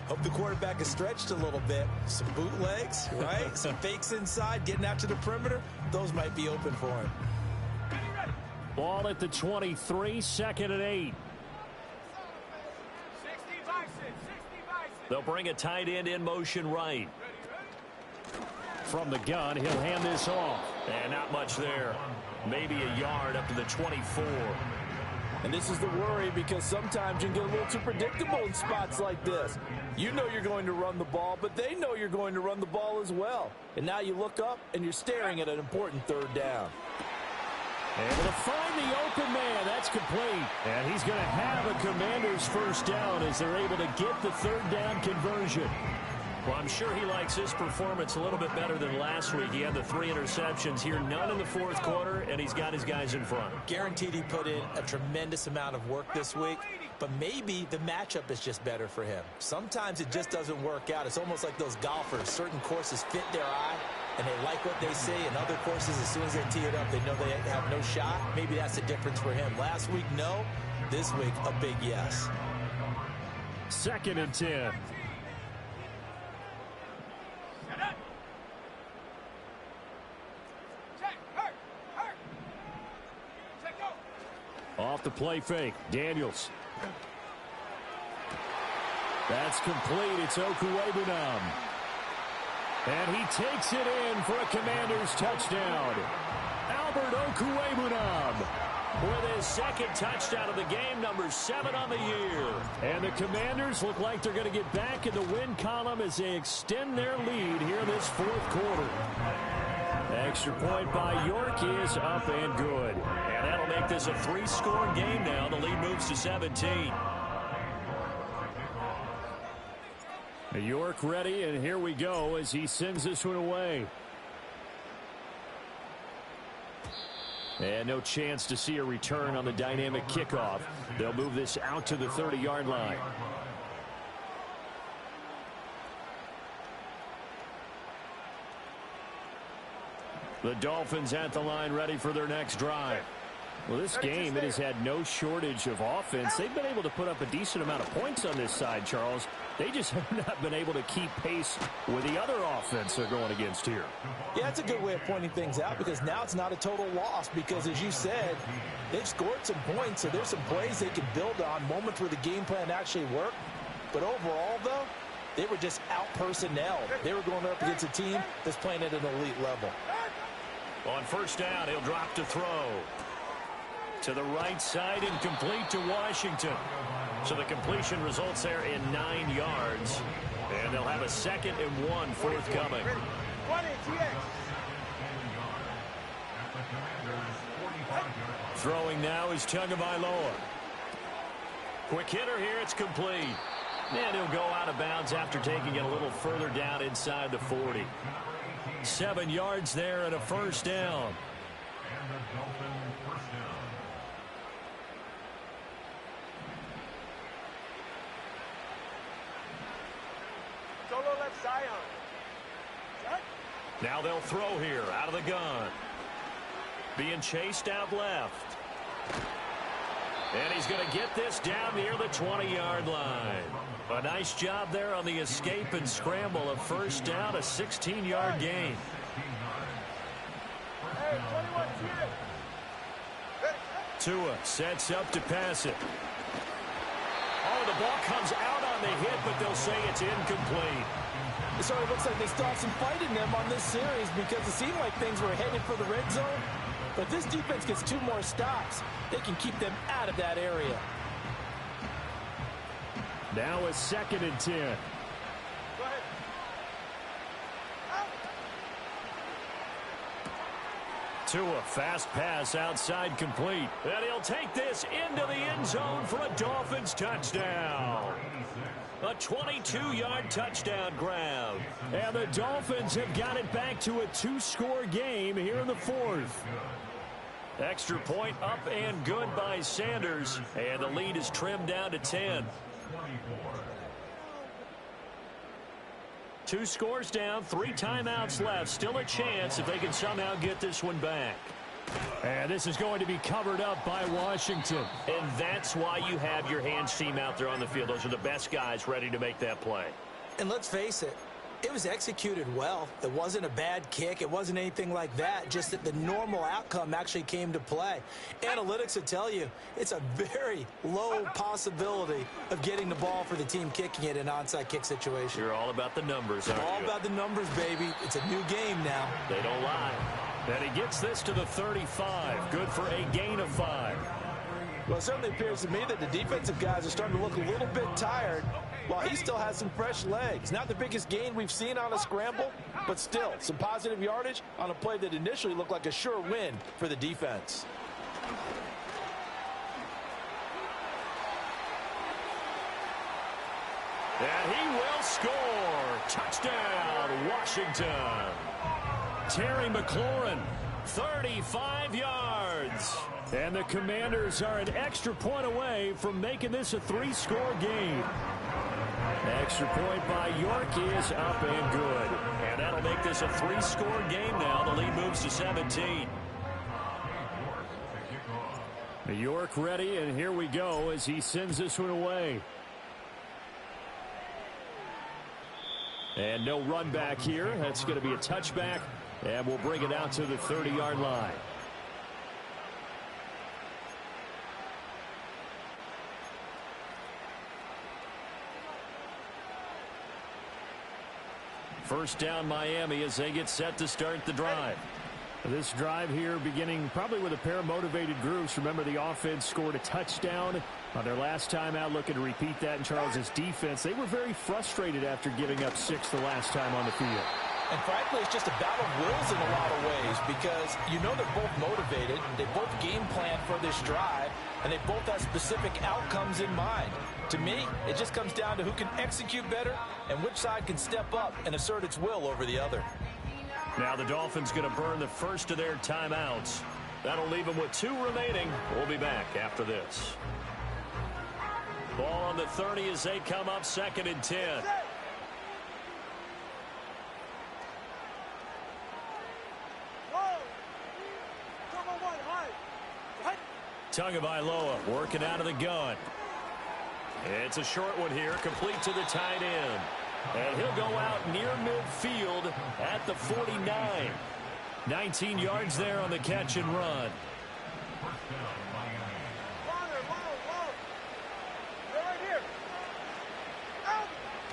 Speaker 3: hope the quarterback is stretched a little bit. Some bootlegs, right? Some fakes inside, getting out to the perimeter. Those might be open for him.
Speaker 1: Ball at the 23, 2nd and 8.
Speaker 2: They'll bring a tight end in motion right.
Speaker 1: From the gun, he'll hand this off.
Speaker 2: And not much there. Maybe a yard up to the 24.
Speaker 4: And this is the worry because sometimes you can get a little too predictable in spots like this. You know you're going to run the ball, but they know you're going to run the ball as well. And now you look up and you're staring at an important third down.
Speaker 1: Able to find the open man. That's complete. And he's going to have a Commander's first down as they're able to get the third down conversion.
Speaker 2: Well, I'm sure he likes his performance a little bit better than last week. He had the 3 interceptions here, none in the fourth quarter, and he's got his guys in front.
Speaker 3: Guaranteed he put in a tremendous amount of work this week, but maybe the matchup is just better for him. Sometimes it just doesn't work out. It's almost like those golfers. Certain courses fit their eye, and they like what they see. And other courses, as soon as they tee it up, they know they have no shot. Maybe that's the difference for him. Last week, no. This week, a big yes.
Speaker 1: 2nd and 10. Off the play fake. Daniels. That's complete. It's Okuwebunam. And he takes it in for a Commander's touchdown. Albert Okuwebunam with his 2nd touchdown of the game, number 7 on the year. And the Commanders look like they're going to get back in the win column as they extend their lead here in this fourth quarter. Extra point by York is up and good.
Speaker 2: And that'll make this a 3-score game now. The lead moves to 17.
Speaker 1: York ready, and here we go as he sends this one away. And no chance to see a return on the dynamic kickoff. They'll move this out to the 30-yard line. The Dolphins at the line ready for their next drive. Well, this game, it has had no shortage of offense. They've been able to put up a decent amount of points on this side, Charles. They just have not been able to keep pace with the other offense they're going against here.
Speaker 4: Yeah, that's a good way of pointing things out because now it's not a total loss because, as you said, they've scored some points, so there's some plays they can build on, moments where the game plan actually worked. But overall, though, they were just out-personnelled. They were going up against a team that's playing at an elite level.
Speaker 2: On first down, he'll drop to throw. To the right side and complete to Washington. So the completion results there in 9 yards. And they'll have a 2nd and 1 forthcoming. Throwing now is Tagovailoa. Quick hitter here, it's complete. And he'll go out of bounds after taking it a little further down inside the 40. 7 yards there and a first down. Now they'll throw here out of the gun. Being chased out left. And he's going to get this down near the 20-yard line. A nice job there on the escape and scramble. A first down, a 16-yard gain. Tua sets up to pass it. Oh, the ball comes out on the hit, but they'll say it's incomplete.
Speaker 4: It sort of looks like they still have some fight in them on this series because it seemed like things were headed for the red zone. But if this defense gets 2 more stops, they can keep them out of that area.
Speaker 1: Now a 2nd and 10.
Speaker 5: Go ahead.
Speaker 2: Tua, fast pass outside complete. And he'll take this into the end zone for a Dolphins touchdown. A 22-yard touchdown grab.
Speaker 1: And the Dolphins have got it back to a 2-score game here in the 4th.
Speaker 2: Extra point up and good by Sanders. And the lead is trimmed down to 10. 2 scores down, 3 timeouts left. Still a chance if they can somehow get this one back.
Speaker 1: And this is going to be covered up by Washington.
Speaker 2: And that's why you have your hands team out there on the field. Those are the best guys ready to make that play.
Speaker 3: And let's face it, it was executed well. It wasn't a bad kick. It wasn't anything like that. Just that the normal outcome actually came to play. Analytics will tell you it's a very low possibility of getting the ball for the team kicking it in an onside kick situation.
Speaker 2: You're all about the numbers, aren't you?
Speaker 3: All about the numbers, baby. It's a new game now.
Speaker 2: They don't lie.
Speaker 1: And he gets this to the 35. Good for a gain of 5.
Speaker 4: Well, it certainly appears to me that the defensive guys are starting to look a little bit tired while he still has some fresh legs. Not the biggest gain we've seen on a scramble, but still some positive yardage on a play that initially looked like a sure win for the defense.
Speaker 2: And he will score. Touchdown, Washington.
Speaker 1: Terry McLaurin, 35 yards. And the Commanders are an extra point away from making this a 3-score game. Extra point by York is up and good.
Speaker 2: And that'll make this a 3-score game now. The lead moves to 17.
Speaker 1: York ready, and here we go as he sends this one away. And no run back here. That's going to be a touchback, and we'll bring it out to the 30-yard line. First down Miami as they get set to start the drive. This drive here beginning probably with a pair of motivated groups. Remember, the offense scored a touchdown on their last time out, looking to repeat that in Charles' defense. They were very frustrated after giving up 6 the last time on the field.
Speaker 4: And frankly, it's just a battle of wills in a lot of ways because you know they're both motivated, they both game plan for this drive, and they both have specific outcomes in mind. To me, it just comes down to who can execute better and which side can step up and assert its will over the other.
Speaker 2: Now the Dolphins going to burn the first of their timeouts. That'll leave them with 2 remaining. We'll be back after this. Ball on the 30 as they come up 2nd and 10. Tagovailoa working out of the gun. It's a short one here, complete to the tight end. And he'll go out near midfield at the 49. 19 yards there on the catch and run.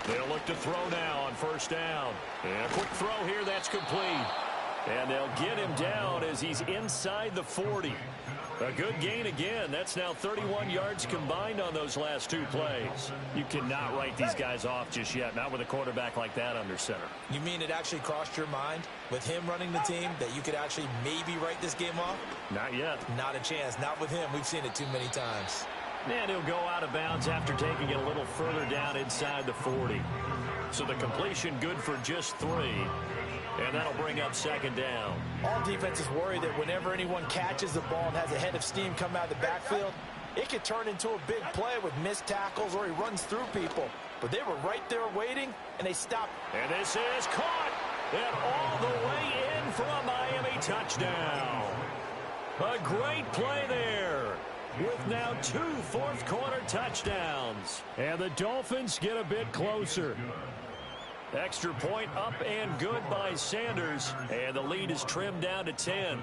Speaker 2: They'll look to throw now on first down. And a quick throw here, that's complete. And they'll get him down as he's inside the 40. A good gain again. That's now 31 yards combined on those last 2 plays. You cannot write these guys off just yet, not with a quarterback like that under center.
Speaker 3: You mean it actually crossed your mind with him running the team that you could actually maybe write this game off?
Speaker 2: Not yet.
Speaker 3: Not a chance. Not with him. We've seen it too many times.
Speaker 2: And he'll go out of bounds after taking it a little further down inside the 40. So the completion good for just 3. And that'll bring up 2nd down.
Speaker 4: All defenses worry that whenever anyone catches the ball and has a head of steam come out of the backfield, it could turn into a big play with missed tackles or he runs through people. But they were right there waiting, and they stopped.
Speaker 2: And this is caught. And all the way in for a Miami touchdown. A great play there. with now 2 fourth-quarter touchdowns.
Speaker 1: And the Dolphins get a bit closer.
Speaker 2: Extra point up and good by Sanders, and the lead is trimmed down to 10.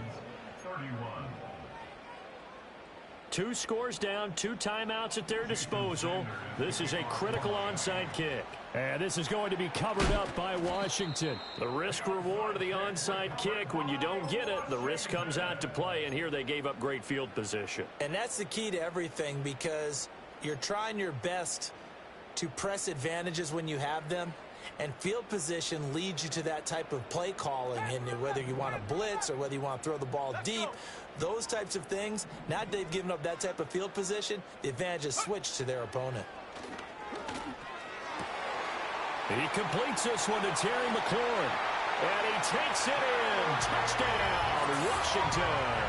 Speaker 2: 2 scores down, 2 timeouts at their disposal. This is a critical onside kick.
Speaker 1: And this is going to be covered up by Washington.
Speaker 2: The risk-reward of the onside kick, when you don't get it, the risk comes out to play, and here they gave up great field position.
Speaker 3: And that's the key to everything, because you're trying your best to press advantages when you have them, and field position leads you to that type of play calling. And whether you want to blitz or whether you want to throw the ball deep, those types of things, now that they've given up that type of field position, the advantage is switched to their opponent.
Speaker 1: He completes this one to Terry McLaurin.
Speaker 2: And he takes it in. Touchdown, Washington.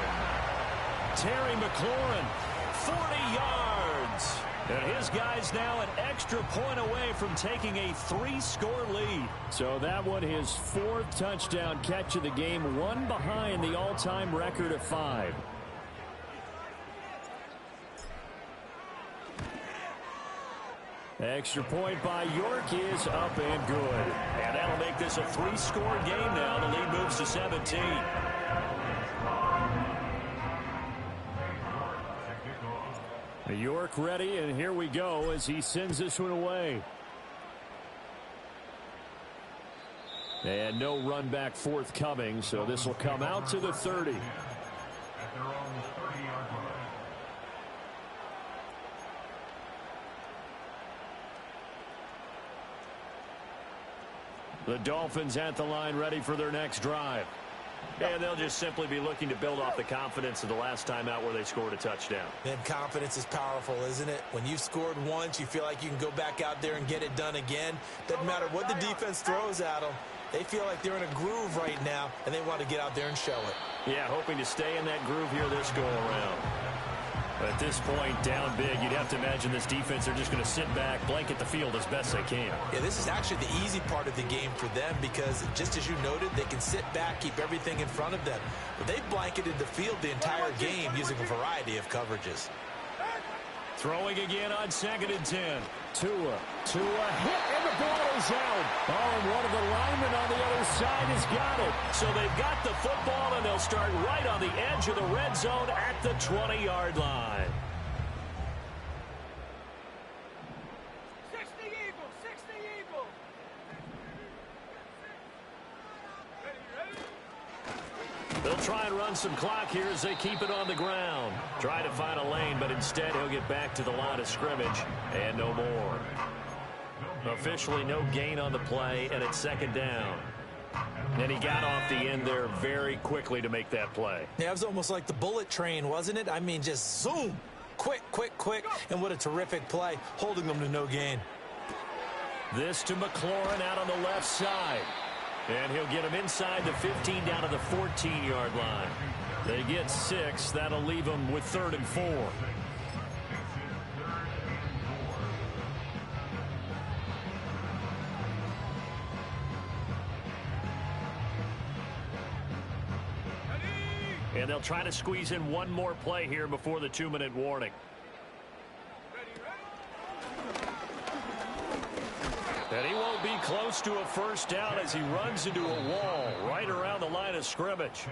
Speaker 1: Terry McLaurin,
Speaker 2: 40 yards. And his guy's now an extra point away from taking a 3-score lead.
Speaker 1: So that one, his 4th touchdown catch of the game, 1 behind the all-time record of 5. Extra point by York is up and good.
Speaker 2: And that'll make this a 3-score game now. The lead moves to 17.
Speaker 1: York ready, and here we go as he sends this one away. And no run back forthcoming, so this will come out to the 30. The Dolphins at the line, ready for their next drive.
Speaker 2: And they'll just simply be looking to build off the confidence of the last time out where they scored a touchdown.
Speaker 3: And confidence is powerful, isn't it? When you've scored once, you feel like you can go back out there and get it done again. Doesn't matter what the defense throws at them. They feel like they're in a groove right now, and they want to get out there and show it.
Speaker 2: Yeah, hoping to stay in that groove here this go-around.
Speaker 1: At this point, down big, you'd have to imagine this defense, they're just going to sit back, blanket the field as best they can.
Speaker 3: Yeah, this is actually the easy part of the game for them because, just as you noted, they can sit back, keep everything in front of them. But they've blanketed the field the entire game using a variety of coverages.
Speaker 1: Throwing again on 2nd and 10. Tua hit, and the ball is out. Oh, and one of the linemen on the other side has got it.
Speaker 2: So they've got the football, and they'll start right on the edge of the red zone at the 20-yard line.
Speaker 5: 60 Eagles, 60 Eagles. Ready?
Speaker 2: They'll try and run some clock here as they keep it on the ground. Try to find a lane, but instead he'll get back to the line of scrimmage and no more. Officially no gain on the play, and it's 2nd down. And he got off the end there very quickly to make that play.
Speaker 3: Yeah, it was almost like the bullet train, wasn't it? I mean, just zoom. Quick, quick, quick. And what a terrific play, holding them to no gain.
Speaker 1: This to McLaurin out on the left side.
Speaker 2: And he'll get him inside the 15 down to the 14-yard line.
Speaker 1: They get 6. That'll leave them with 3rd and 4.
Speaker 2: And they'll try to squeeze in one more play here before the 2-minute warning. And he won't be close to a 1st down as he runs into a wall right around the line of scrimmage.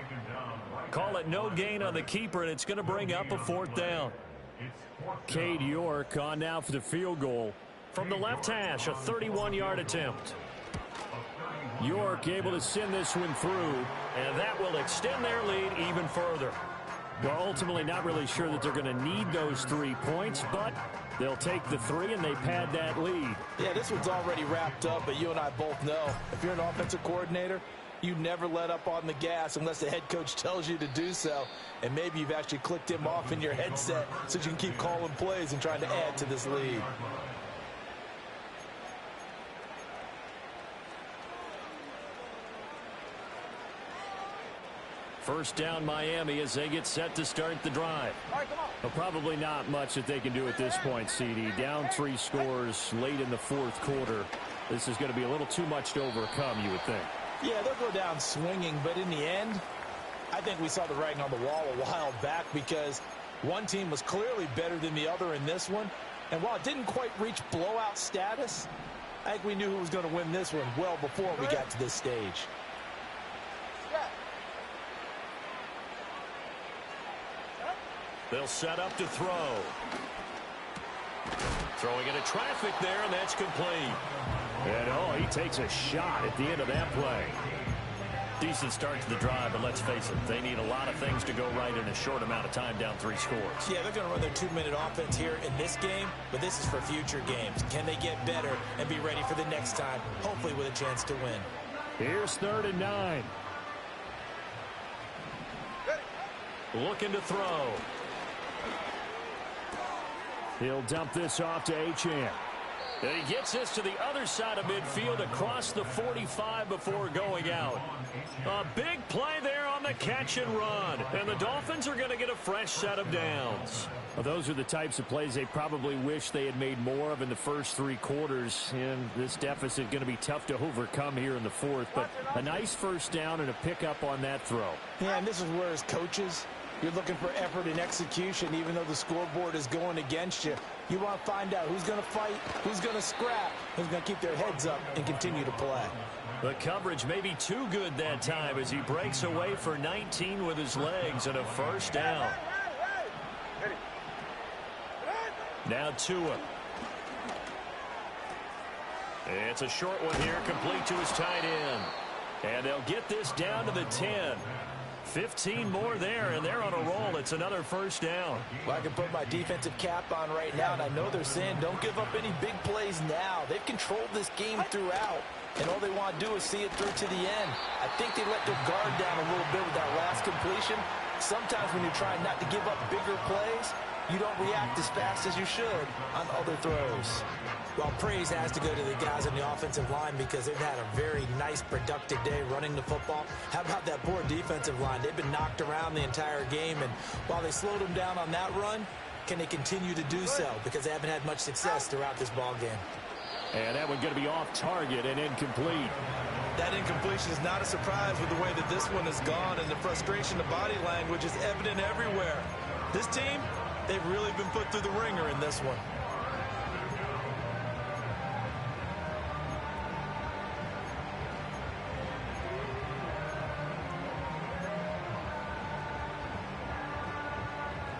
Speaker 2: Call it no gain on the keeper, and it's going to bring up a 4th down.
Speaker 1: Cade York on now for the field goal.
Speaker 2: From the left hash, a 31-yard attempt.
Speaker 1: York able to send this one through.
Speaker 2: And that will extend their lead even further.
Speaker 1: Well, ultimately not really sure that they're going to need those 3 points, but they'll take the 3 and they pad that lead.
Speaker 4: Yeah, this one's already wrapped up, but you and I both know if you're an offensive coordinator, you never let up on the gas unless the head coach tells you to do so. And maybe you've actually clicked him off in your headset so you can keep calling plays and trying to add to this lead.
Speaker 1: First down Miami as they get set to start the drive. Well, probably not much that they can do at this point, CD. Down 3 scores late in the 4th quarter. This is going to be a little too much to overcome, you would think.
Speaker 4: Yeah, they'll go down swinging, but in the end, I think we saw the writing on the wall a while back because One team was clearly better than the other in this one. And while it didn't quite reach blowout status, I think we knew who was going to win this one well before we got to this stage.
Speaker 2: They'll set up to throw. Throwing into traffic there, and that's complete.
Speaker 1: And oh, he takes a shot at the end of that play.
Speaker 2: Decent start to the drive, but let's face it, they need a lot of things to go right in a short amount of time, down 3 scores.
Speaker 3: Yeah, they're going to run their 2-minute offense here in this game, but this is for future games. Can they get better and be ready for the next time, hopefully with a chance to win?
Speaker 1: Here's 3rd and 9.
Speaker 2: Looking to throw.
Speaker 1: He'll dump this off to Achane.
Speaker 2: And he gets this to the other side of midfield across the 45 before going out. A big play there on the catch and run. And the Dolphins are going to get a fresh set of downs.
Speaker 1: Well, those are the types of plays they probably wish they had made more of in the first 3 quarters. And this deficit going to be tough to overcome here in the 4th. But a nice first down and a pickup on that throw.
Speaker 4: Yeah, and this is where as coaches, you're looking for effort and execution even though the scoreboard is going against you. You want to find out who's going to fight, who's going to scrap, who's going to keep their heads up and continue to play.
Speaker 2: The coverage may be too good that time as he breaks away for 19 with his legs and a first down. Now Tua. It's a short one here, complete to his tight end. And they'll get this down to the 10. 15 more there, and they're on a roll. It's another first down.
Speaker 4: Well, I can put my defensive cap on right now, and I know they're saying don't give up any big plays now. They've controlled this game throughout, and all they want to do is see it through to the end. I think they let their guard down a little bit with that last completion. Sometimes when you're trying not to give up bigger plays, you don't react as fast as you should on other throws.
Speaker 3: Well, praise has to go to the guys on the offensive line because they've had a very nice, productive day running the football. How about that poor defensive line? They've been knocked around the entire game, and while they slowed them down on that run, can they continue to do so? Because they haven't had much success throughout this ball game.
Speaker 1: And that one going to be off target and incomplete.
Speaker 6: That incompletion is not a surprise with the way that this one has gone, and the frustration of body language is evident everywhere. This team, they've really been put through the ringer in this one.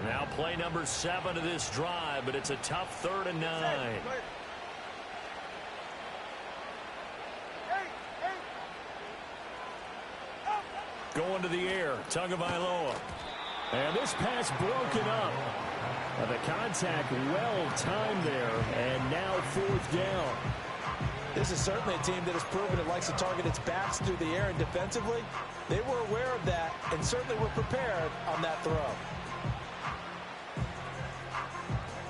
Speaker 2: Now play number 7 of this drive, but it's a tough 3rd and 9. Going to the air, Tagovailoa.
Speaker 1: And this pass broken up. The contact well timed there, and now 4th down.
Speaker 4: This is certainly a team that has proven it likes to target its backs through the air, and defensively, they were aware of that and certainly were prepared on that throw.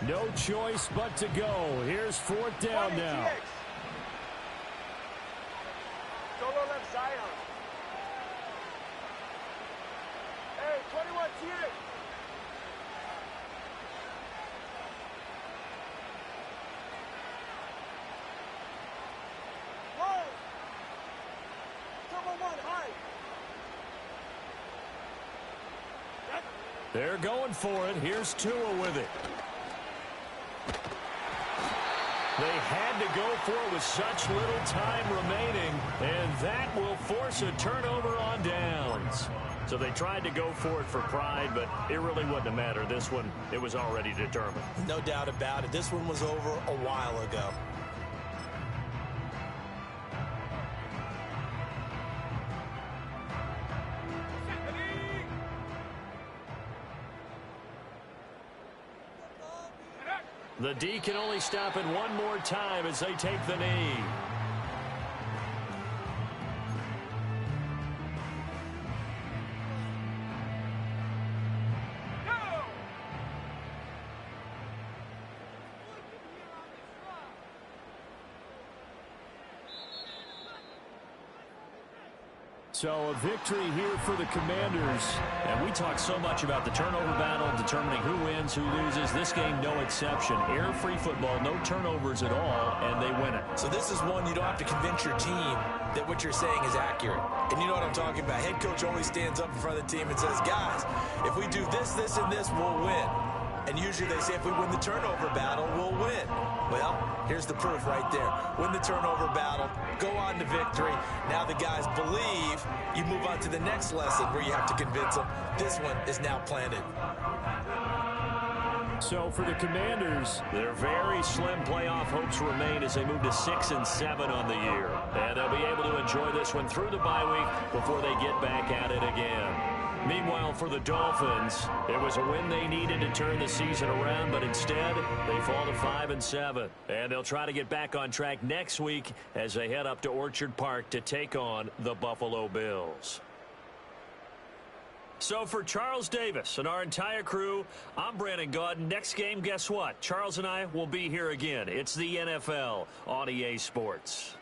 Speaker 1: No choice but to go. Here's 4th down now.
Speaker 5: Solo left Zion. Hey, 21 TX. Whoa! Double one, high.
Speaker 2: They're going for it. Here's Tua with it. They had to go for it with such little time remaining, and that will force a turnover on downs. So they tried to go for it for pride, but it really wouldn't have mattered. This one, it was already determined.
Speaker 3: No doubt about it. This one was over a while ago.
Speaker 2: The D can only stop it one more time as they take the knee.
Speaker 1: So a victory here for the Commanders.
Speaker 2: And we talk so much about the turnover battle, determining who wins, who loses. This game, no exception. Error-free football, no turnovers at all, and they win it.
Speaker 3: So this is one you don't have to convince your team that what you're saying is accurate. And you know what I'm talking about. Head coach always stands up in front of the team and says, guys, if we do this, this, and this, we'll win. And usually they say if we win the turnover battle, we'll win. Well, here's the proof right there. Win the turnover battle, go on to victory. Now the guys believe. You move on to the next lesson where you have to convince them. This one is now planted.
Speaker 1: So for the Commanders,
Speaker 2: their very slim playoff hopes remain as they move to 6-7 on the year. And they'll be able to enjoy this one through the bye week before they get back at it again. Meanwhile, for the Dolphins, it was a win they needed to turn the season around, but instead, they fall to 5-7. And they'll try to get back on track next week as they head up to Orchard Park to take on the Buffalo Bills. So for Charles Davis and our entire crew, I'm Brandon Gaudin. Next game, guess what? Charles and I will be here again. It's the NFL on EA Sports.